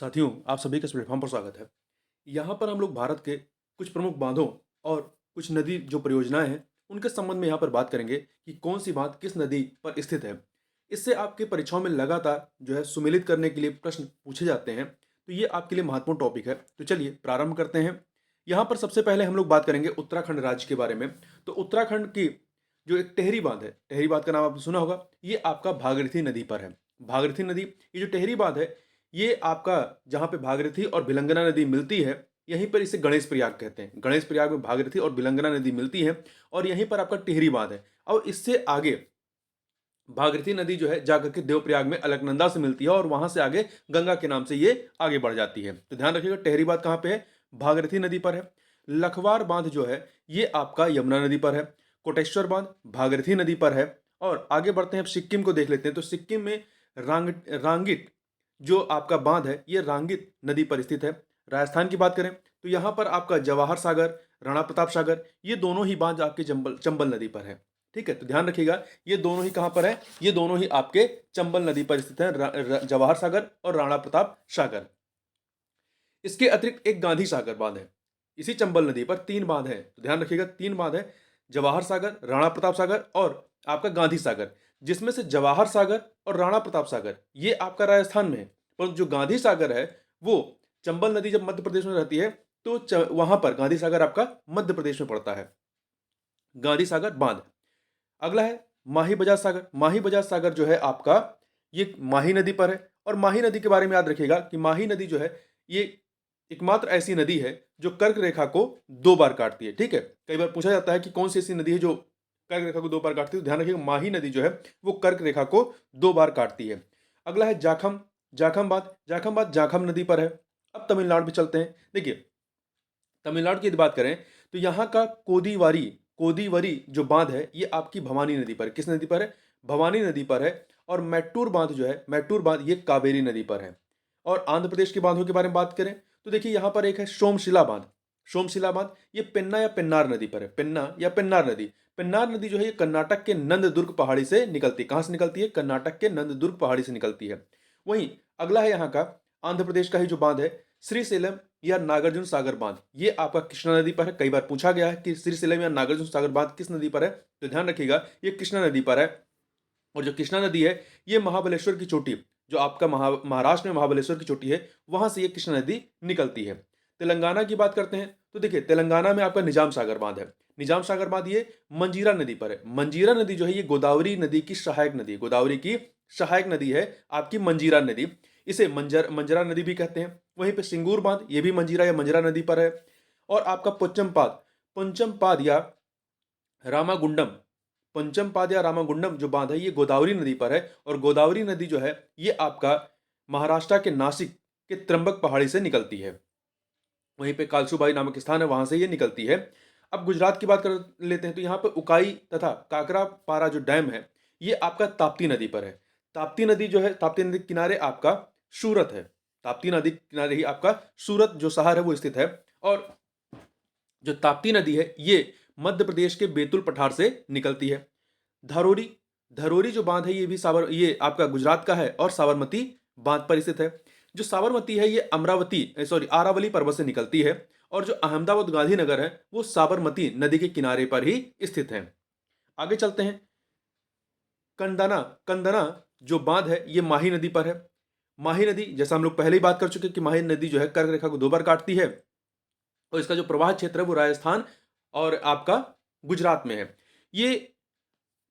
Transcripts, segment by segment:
साथियों, आप सभी का इस प्लेटफ़ॉर्म पर स्वागत है। यहाँ पर हम लोग भारत के कुछ प्रमुख बाँधों और कुछ नदी जो परियोजनाएँ हैं, उनके संबंध में यहाँ पर बात करेंगे कि कौन-सी बाँध किस नदी पर स्थित है। इससे आपकी परीक्षाओं में लगातार जो है सुमेलित करने के लिए प्रश्न पूछे जाते हैं, तो ये आपके लिए महत्वपूर्ण टॉपिक है। तो चलिए प्रारंभ करते हैं। यहाँ पर सबसे पहले हम लोग बात करेंगे उत्तराखंड राज्य के बारे में। तो उत्तराखंड की जो एक टेहरी बाँध है, टेहरी बाँध का नाम आपने सुना होगा, ये आपका भागीरथी नदी पर है। भागीरथी नदी, ये जो टेहरी बाँध है, ये आपका जहाँ पे भागीरथी और भिलंगना नदी मिलती है, यहीं पर इसे गणेश प्रयाग कहते हैं। गणेश प्रयाग में भागीरथी और भिलंगना नदी मिलती है और यहीं पर आपका टिहरी बाँध है। और इससे आगे भागीरथी नदी जो है जाकर के देवप्रयाग में अलकनंदा से मिलती है और वहां से आगे गंगा के नाम से ये आगे बढ़ जाती है। तो ध्यान रखिएगा, टेहरी बाँध कहाँ पे है? भागीरथी नदी पर है। लखवार बाँध जो है ये आपका यमुना नदी पर है। कोटेश्वर बाँध भागीरथी नदी पर है। और आगे बढ़ते हैं, अब सिक्किम को देख लेते हैं। तो सिक्किम में रांगिट जो आपका बाँध है, ये रांगित नदी पर स्थित है। राजस्थान की बात करें तो यहाँ पर आपका जवाहर सागर, राणा प्रताप सागर, ये दोनों ही बाँध आपके चंबल नदी पर है। ठीक है, तो ध्यान रखिएगा, ये दोनों ही कहाँ पर है? ये दोनों ही आपके चंबल नदी पर स्थित है, जवाहर सागर और राणा प्रताप सागर। इसके अतिरिक्त एक गांधी सागर बांध है। इसी चंबल नदी पर 3 बांध हैं, तो ध्यान रखिएगा 3 बांध है, जवाहर सागर, राणा प्रताप सागर और आपका गांधी सागर। जिसमें से जवाहर सागर और राणा प्रताप सागर ये आपका राजस्थान में है, परंतु जो गांधी सागर है वो चंबल नदी जब मध्य प्रदेश में रहती है तो वहां पर गांधी सागर आपका मध्य प्रदेश में पड़ता है, गांधी सागर बांध। अगला है माही बजाज सागर। माही बजाज सागर जो है आपका, ये माही नदी पर है। और माही नदी के बारे में याद रखिएगा कि माही नदी जो है ये एकमात्र ऐसी नदी है जो कर्क रेखा को 2 बार काटती है। ठीक है, कई बार पूछा जाता है कि कौन सी ऐसी नदी है जो कर्क रेखा को 2 बार काटती है, तो ध्यान रखिएगा माही नदी जो है वो कर्क रेखा को 2 बार काटती है। अगला है जाखम। जाखम बात जाखम नदी पर है। अब तमिलनाडु में चलते हैं। देखिए, तमिलनाडु की यदि बात करें तो यहाँ का कोदीवारी कोदीवरी जो बांध है ये आपकी भवानी नदी पर है। किस नदी पर है? भवानी नदी पर है। और मैट्टूर बांध जो है, मैट्टूर बांध ये कावेरी नदी पर है। और आंध्र प्रदेश के बांधों के बारे में बात करें तो देखिए यहाँ पर एक है सोमशिला बांध। सोमशिला बांध ये पेन्ना या पेन्नार नदी पर है। पेन्ना या पेन्नार नदी, पेन्नार नदी जो है ये कर्नाटक के नंददुर्ग पहाड़ी से निकलती है। कहाँ से निकलती है? कर्नाटक के नंददुर्ग पहाड़ी से निकलती है। वहीं अगला है यहाँ का आंध्र प्रदेश का ही जो बांध है, श्रीशैलम या नागार्जुन सागर बांध, ये आपका कृष्णा नदी पर है। कई बार पूछा गया है कि श्रीशैलम या नागार्जुन सागर बांध किस नदी पर है, तो ध्यान रखिएगा ये कृष्णा नदी पर है। और जो कृष्णा नदी है ये महाबलेश्वर की चोटी, जो आपका महाराष्ट्र में महाबलेश्वर की चोटी है, वहां से ये कृष्णा नदी निकलती है। तेलंगाना की बात करते हैं तो देखिए तेलंगाना में आपका निजाम सागर बांध है। निजाम सागर बांध ये मंजीरा नदी पर है। मंजीरा नदी जो है ये गोदावरी नदी की सहायक नदी है। गोदावरी की सहायक नदी है आपकी मंजीरा नदी। इसे मंजरा नदी भी कहते हैं। वहीं पे सिंगूर बांध ये भी मंजीरा या मंजरा नदी पर है। और आपका पंचमपाद या रामागुंडम, पंचमपाद या रामागुंडम जो बांध है ये गोदावरी नदी पर है। और गोदावरी नदी जो है ये आपका महाराष्ट्र के नासिक के त्र्यंबक पहाड़ी से निकलती है। वहीं पे कालसूबाई नामक स्थान है, वहां से ये निकलती है। अब गुजरात की बात कर लेते हैं तो यहाँ पे उकाई तथा काकरा पारा जो डैम है ये आपका ताप्ती नदी पर है। ताप्ती नदी जो है, ताप्ती नदी के किनारे आपका सूरत है। ताप्ती नदी के किनारे ही आपका सूरत जो शहर है वो स्थित है। और जो ताप्ती नदी है ये मध्य प्रदेश के बैतूल पठार से निकलती है। धरोरी, धरोरी जो बांध है ये भी ये आपका गुजरात का है और साबरमती बांध पर स्थित है। जो साबरमती है ये अरावली पर्वत से निकलती है। और जो अहमदाबाद गांधीनगर है वो साबरमती नदी के किनारे पर ही स्थित है। आगे चलते हैं। कंदना, कंदना जो बांध है ये माही नदी पर है। माही नदी, जैसा हम लोग पहले ही बात कर चुके कि माही नदी जो है कर्क रेखा को 2 बार काटती है और इसका जो प्रवाह क्षेत्र है वो राजस्थान और आपका गुजरात में है। ये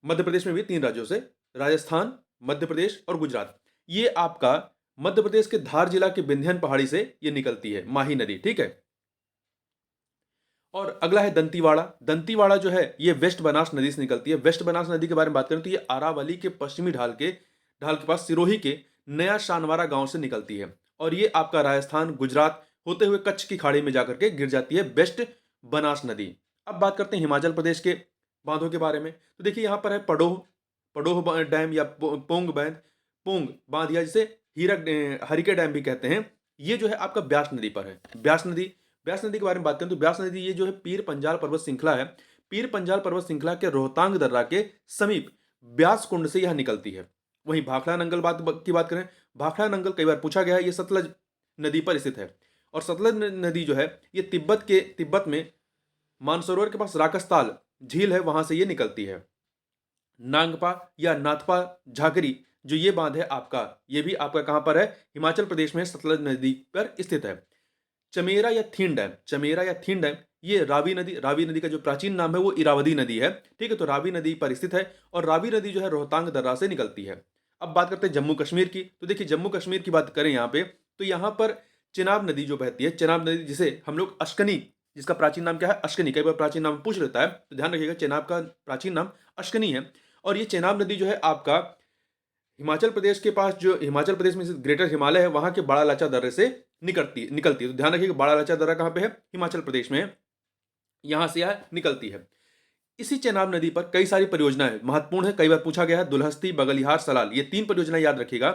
मध्य प्रदेश में भी 3 राज्यों से, राजस्थान, मध्य प्रदेश और गुजरात, ये आपका मध्य प्रदेश के धार जिला के विंध्यन पहाड़ी से ये निकलती है माही नदी। ठीक है। और अगला है दंतीवाड़ा। दंतीवाड़ा जो है ये वेस्ट बनास नदी से निकलती है। वेस्ट बनास नदी के बारे में बात करें तो ये अरावली के पश्चिमी ढाल के पास सिरोही के नया शानवारा गांव से निकलती है। और ये आपका राजस्थान, गुजरात होते हुए कच्छ की खाड़ी में जाकर के गिर जाती है वेस्ट बनास नदी। अब बात करते हैं हिमाचल प्रदेश के बांधों के बारे में। तो देखिए यहाँ पर है पडोह, डैम या पोंग बांध या जिसे हरिके डैम भी कहते हैं। ये जो है आपका ब्यास नदी पर है। ब्यास नदी के बारे में बात करें तो ब्यास नदी ये जो है पीर पंजाल पर्वत श्रृंखला है। पीर पंजाल पर्वत श्रृंखला के रोहतांग दर्रा के समीप ब्यास कुंड से यह निकलती है। वहीं भाखड़ा नंगल की बात करें, भाखड़ा नंगल कई बार पूछा गया है, ये सतलज नदी पर स्थित है। और सतलज नदी जो है ये तिब्बत में मानसरोवर के पास राकसताल झील है, वहां से ये निकलती है। नांगपा या नाथपा झाकरी जो ये बांध है आपका, ये भी आपका कहां पर है, हिमाचल प्रदेश में सतलज नदी पर स्थित है। चमेरा या थीन डैम ये रावी नदी का जो प्राचीन नाम है वो इरावदी नदी है, ठीक है। तो रावी नदी पर स्थित है और रावी नदी जो है रोहतांग दर्रा से निकलती है। अब बात करते हैं जम्मू कश्मीर की। तो देखिए जम्मू कश्मीर की बात करें यहाँ पे, तो यहाँ पर चिनाब नदी जो बहती है, चिनाब नदी जिसे हम लोग अश्कनी, जिसका प्राचीन नाम क्या है, अश्कनी, कई बार प्राचीन नाम पूछ लेता है, तो ध्यान रखिएगा चिनाब का प्राचीन नाम अश्कनी है। और ये चिनाब नदी जो है आपका हिमाचल प्रदेश के पास, जो हिमाचल प्रदेश में ग्रेटर हिमालय है, वहां के बड़ा लाचा दर्रे से निकलती है। तो ध्यान रखिएगा बड़ा लाचा दर्रा कहां पे है, हिमाचल प्रदेश में है, यहां से यह निकलती है। इसी चेनाब नदी पर कई सारी परियोजनाएं हैं, महत्वपूर्ण है, कई बार पूछा गया है। दुल्हस्ती, बगलिहार, सलाल, ये 3 परियोजनाएं याद रखिएगा।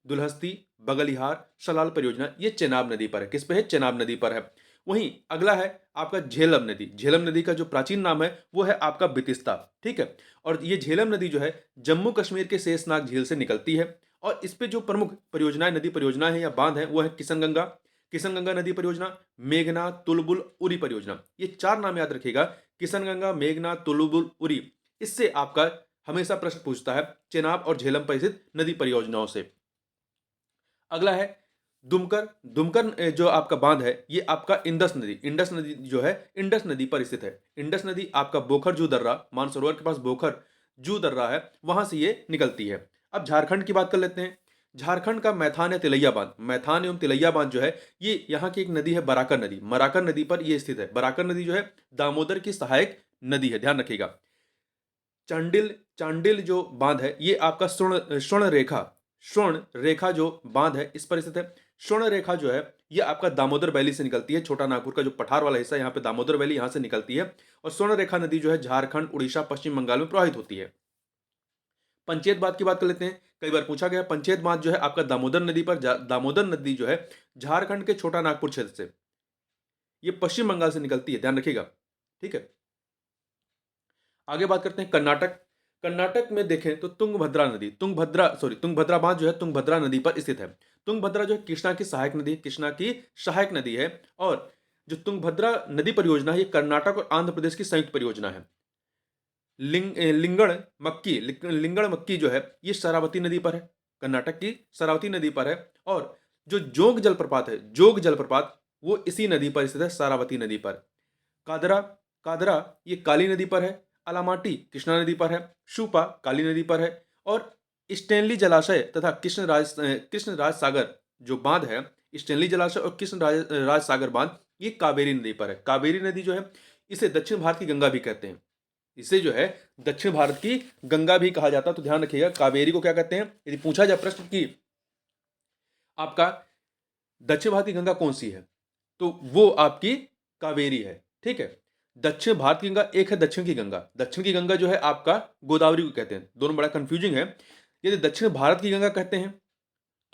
दुल्हस्ती, बगलिहार, सलाल परियोजना ये चेनाब नदी पर है। किस पे है, चेनाब नदी पर है। वहीं अगला है आपका झेलम नदी। झेलम नदी का जो प्राचीन नाम है वो है आपका बितिस्ता, ठीक है। और ये झेलम नदी जो है जम्मू कश्मीर के शेषनाग झील से निकलती है। और इस पे जो प्रमुख परियोजनाएं, नदी परियोजनाएं हैं या बांध है, वो है किशन गंगा नदी परियोजना, मेघना, तुलबुल, उरी परियोजना। ये 4 नाम याद रखिएगा, किशन गंगा, मेघना, तुलबुल, उरी। इससे आपका हमेशा प्रश्न पूछता है चेनाब और झेलम पर स्थित नदी परियोजनाओं से। अगला है दुमकर जो आपका बांध है ये आपका इंडस नदी जो है इंडस नदी पर स्थित है। इंडस नदी आपका बोखर जू दर्रा, मानसरोवर के पास बोखर जू दर्रा है, वहां से ये निकलती है। अब झारखंड की बात कर लेते हैं। झारखंड का मैथान या तिलैया बांध, मैथान एवं तिलैया बांध जो है ये यहाँ की एक नदी है, बराकर नदी। मराकर नदी पर ये स्थित है। बराकर नदी जो है दामोदर की सहायक नदी है, ध्यान रखिएगा। चांडिल जो बांध है ये आपका स्वर्ण रेखा जो बांध है इस पर स्थित है। स्वर्ण रेखा जो है ये आपका दामोदर वैली से निकलती है। छोटा नागपुर का जो पठार वाला हिस्सा है यहाँ पे दामोदर वैली, यहाँ से निकलती है। और स्वर्ण रेखा नदी जो है झारखंड, उड़ीसा, पश्चिम बंगाल में प्रवाहित होती है। पंचेत बांध की बात कर लेते हैं, कई बार पूछा गया। पंचेत बांध जो है आपका दामोदर नदी पर, दामोदर नदी जो है झारखंड के छोटा नागपुर क्षेत्र से, ये पश्चिम बंगाल से निकलती है, ध्यान रखिएगा, ठीक है। आगे बात करते हैं कर्नाटक। कर्नाटक में देखें तो तुंगभद्रा बांध जो है तुंगभद्रा नदी पर स्थित है। तुंगभद्रा जो है कृष्णा की सहायक नदी है। और जो तुंगभद्रा नदी परियोजना है ये कर्नाटक और आंध्र प्रदेश की संयुक्त परियोजना है। लिंगड़ मक्की जो है ये शरावती नदी पर है, कर्नाटक की शरावती नदी पर है। और जो जोग जलप्रपात वो इसी नदी पर स्थित है, शरावती नदी पर। कादरा कादरा ये काली नदी पर है। अलामाटी कृष्णा नदी पर है। शूपा काली नदी पर है। और स्टेनली जलाशय तथा कृष्णराज सागर जो बांध है, स्टेनली जलाशय और कृष्णराज सागर बांध ये कावेरी नदी पर है। कावेरी नदी जो है इसे दक्षिण भारत की गंगा भी कहते हैं। इसे जो है दक्षिण भारत की गंगा भी कहा जाता है। तो ध्यान रखिएगा कावेरी को क्या कहते हैं, यदि पूछा जाए प्रश्न की आपका दक्षिण भारत की गंगा कौन सी है, तो वो आपकी कावेरी है, ठीक है। दक्षिण भारत की गंगा एक है दक्षिण की गंगा। दक्षिण की गंगा जो है आपका गोदावरी को कहते हैं, दोनों बड़ा कंफ्यूजिंग है। यदि दक्षिण भारत की गंगा कहते हैं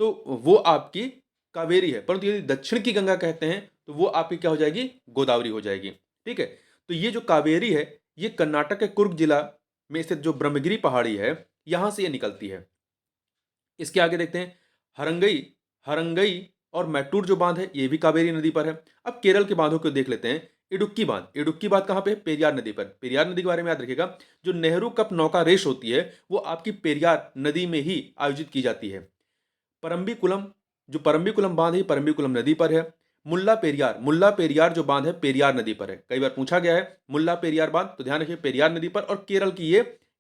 तो वो आपकी कावेरी है, परंतु यदि दक्षिण की गंगा कहते हैं तो वो आपकी क्या हो जाएगी, गोदावरी हो जाएगी, ठीक है। तो ये जो कावेरी है ये कर्नाटक के कुर्ग जिला में स्थित जो ब्रह्मगिरी पहाड़ी है यहां से ये निकलती है। इसके आगे देखते हैं हरंगई हरंगई और मैटूर जो बांध है ये भी कावेरी नदी पर है। अब केरल के बांधों को देख लेते हैं। इडुक्की बांध कहां पे है, पेरियार नदी पर। पेरियार नदी के बारे में याद रखिएगा, जो नेहरू कप नौका रेस होती है वो आपकी पेरियार नदी में ही आयोजित की जाती है। परम्बिकुलम बांध है परम्बिकुलम नदी पर है। मुल्ला पेरियार जो बांध है पेरियार नदी पर है। कई बार पूछा गया है मुल्ला पेरियार बांध, तो ध्यान रखिए पेरियार नदी पर। और केरल की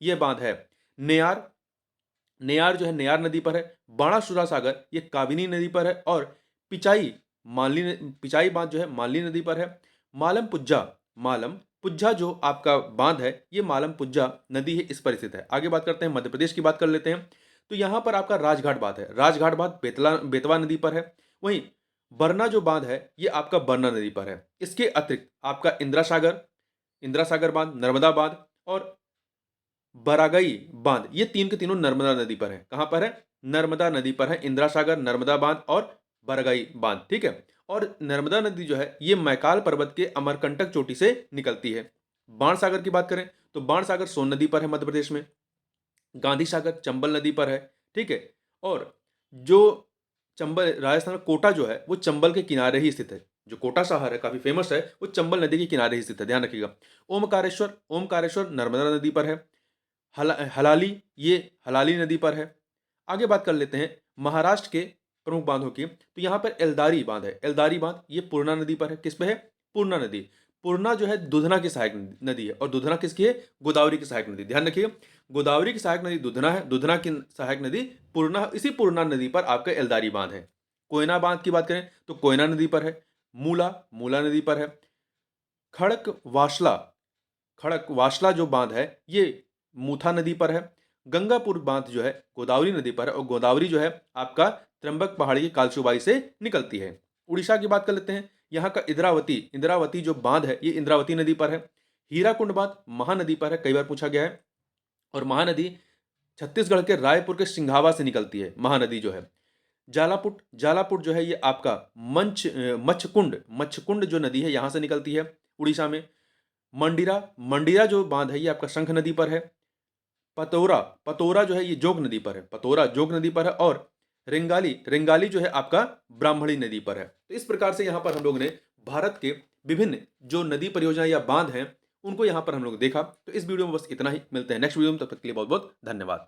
ये बांध है नेयार जो है नेयार नदी पर है। बाणासुरा सागर ये काबिनी नदी पर है। और पिचाई बांध जो है मालनी नदी पर है। मालम पुज्जा जो आपका बांध है ये मालम पुज्जा नदी है, इस पर स्थित है। आगे बात करते हैं मध्य प्रदेश की बात कर लेते हैं। तो यहां पर आपका राजघाट बांध है। राजघाट बांध बेतवा नदी पर है। वहीं बरना जो बांध है ये आपका बरना नदी पर है। इसके अतिरिक्त आपका इंदिरा सागर बांध, नर्मदा बांध और बरागई बांध ये तीन के तीनों नर्मदा नदी पर है। कहां पर है, नर्मदा नदी पर है। इंदिरा सागर, नर्मदा बांध और बरगई बांध, ठीक है। और नर्मदा नदी जो है ये मैकाल पर्वत के अमरकंटक चोटी से निकलती है। बाण सागर की बात करें तो बाण सागर सोन नदी पर है मध्य प्रदेश में। गांधी सागर चंबल नदी पर है, ठीक है। और जो चंबल, राजस्थान में कोटा जो है वो चंबल के किनारे ही स्थित है। जो कोटा शहर है काफ़ी फेमस है, वो चंबल नदी के किनारे ही स्थित है, ध्यान रखिएगा। ओमकारेश्वर, ओमकारेश्वर नर्मदा नदी पर है। हलाली, ये हलाली नदी पर है। आगे बात कर लेते हैं महाराष्ट्र के प्रमुख बांधों की। तो यहाँ पर एल्दारी बांध है। एल्दारी बांध ये पूर्णा नदी पर है। किस पे है? पूर्णा नदी। पूर्णा जो है दुधना की सहायक नदी है, और दुधना किसकी है? गोदावरी की सहायक नदी। ध्यान रखिएगा, गोदावरी की सहायक नदी दुधना है, दुधना की सहायक नदी पूर्णा है। इसी पूर्णा नदी पर आपका एल्दारी बांध है। कोयना बांध की बात करें तो कोयना नदी पर है। मूला, मूला नदी पर है। खड़क वासला, खड़क वासला जो बांध है ये मूथा नदी पर है। गंगापुर बांध जो है गोदावरी नदी पर है, और गोदावरी जो है आपका त्र्यंबक पहाड़ी की कालसुबाई से निकलती है। उड़ीसा की बात कर लेते हैं। यहाँ का इंद्रावती, इंद्रावती जो बांध है ये इंद्रावती नदी पर है। हीराकुंड बांध महानदी पर है, कई बार पूछा गया है। और महानदी छत्तीसगढ़ के रायपुर के सिंघावा से निकलती है, महानदी जो है। जालापुट, जालापुट जो है ये आपका मच्छकुंड, मच्छकुंड जो नदी है यहाँ से निकलती है उड़ीसा में। मंडीरा, मंडीरा जो बांध है ये आपका शंख नदी पर है। पतोरा, पतोरा जो है ये जोग नदी पर है, पतोरा जोग नदी पर है। और रेंगाली, रेंगाली जो है आपका ब्राह्मणी नदी पर है। तो इस प्रकार से यहाँ पर हम लोग ने भारत के विभिन्न जो नदी परियोजना या बांध हैं उनको यहाँ पर हम लोग देखा। तो इस वीडियो में बस इतना ही, मिलते हैं नेक्स्ट वीडियो में, तब तक के लिए बहुत बहुत धन्यवाद।